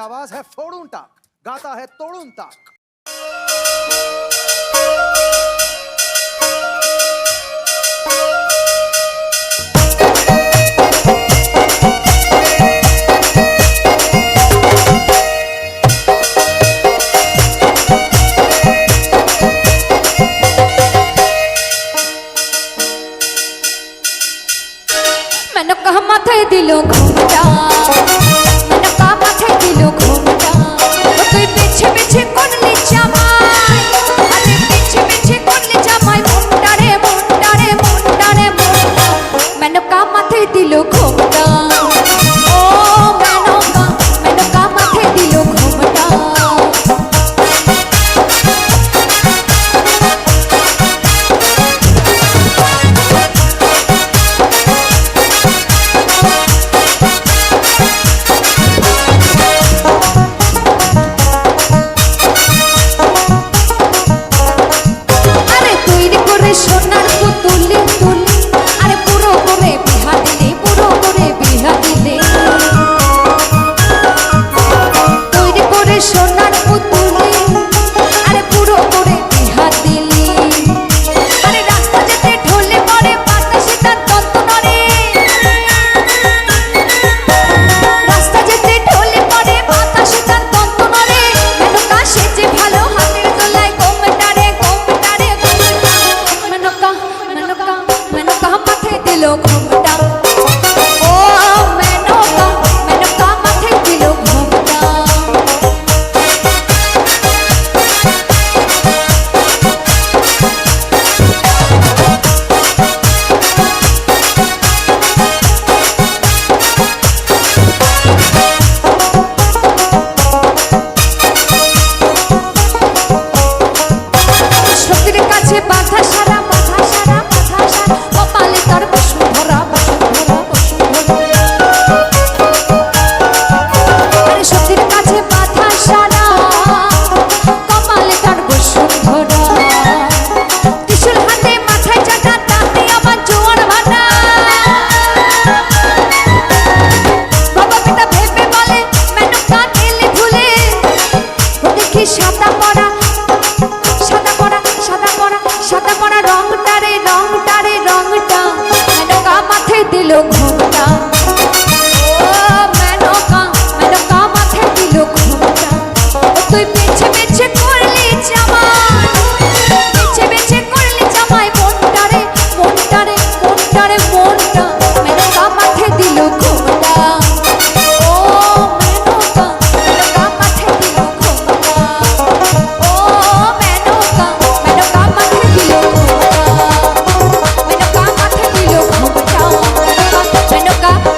आवाज है फोड़ूं टाक, गाता है तोड़ूं ताक। मैंने कहा माथे दिलो घूमटा, मैंने कहा माथे दिलो घूमटा, तुई पीछे पीछे कौन ले जामाई, अरे पीछे पीछे कौन ले जामाई, मुंडा रे मुंडा रे मुंडा रे मुंडा, मैंने कहा माथे दिलो घूमटा, ओ मैंने कहा माथे दिलो घूमटा। সোনার পুতুলে তুলে আরে পুরো করে বিহা দিলে, পুরো করে বিহা দিলে, তৈরি করে সোনার পুতুলে আরে পুরো করে বিহা দিলে, আরে রাস্তা যেতে ঢলে পড়ে বাতাসে তার তন্ত নড়ে, রাস্তা যেতে ঢলে পড়ে বাতাসে তার তন্ত নড়ে, মেনকা সেজে ভালো হাতের দোলায় গোমটারে গোমটারে मैंने कहा माथे दिलो घूमटा, ओ मैंने कहा माथे दिलो घूमटा। সত্যির কাছে বাধা সারা কপালে তার বসুন্ধরা বসুন্ধরা বসুন্ধরা, আরে সত্যির কাছে বাধা সারা কপালে তার বসুন্ধরা, ত্রিশূল হাতে মাথায় চাটা তাতে আবার জোয়ার ভাটা, বাবা পিতা ভেবে বলে মেনকা গেলে ভুলে, ও দেখি সাদা পড়া সাদা পড়া সাদা পড়া সাদা পড়া রংটারে রংটারে রংটা, মেনকা মাথে দিলো ঘুমটা, ও মেনকা মাথে দিলো ঘুমটা, ও তুই পেছে পেছে করলি জামাই, পেছে পেছে করলি জামাই, মনটারে মনটারে মনটারে মনটা, মেনকা মাথে দিলো ঘুমটা, ও মেনকা মাথে দিলো ঘুমটা, ও মেনকা মাথে দিলো ঘুমটা, মেনকা মাথে দিলো ঘুমটা,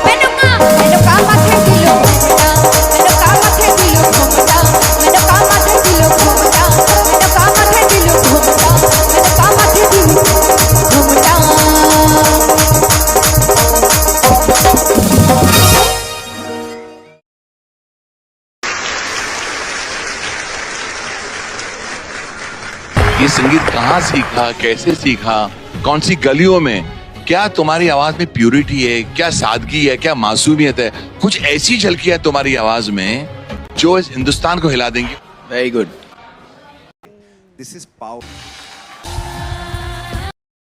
মেনকা মেনকা মাথে দিলো ঘুমটা, মেনকা মাথে দিলো ঘুমটা, মেনকা মাথে দিলো ঘুমটা, মেনকা মাথে দিলো ঘুমটা, মেনকা মাথে দিলো ঘুমটা। ये संगीत कहाँ सीखा, कैसे सीखा, कौन सी गलियों में, क्या तुम्हारी आवाज में प्यूरिटी है, क्या सादगी है, क्या मासूमियत है, कुछ ऐसी झलकियां तुम्हारी आवाज में जो इस हिंदुस्तान को हिला देंगी। Very good. This is power.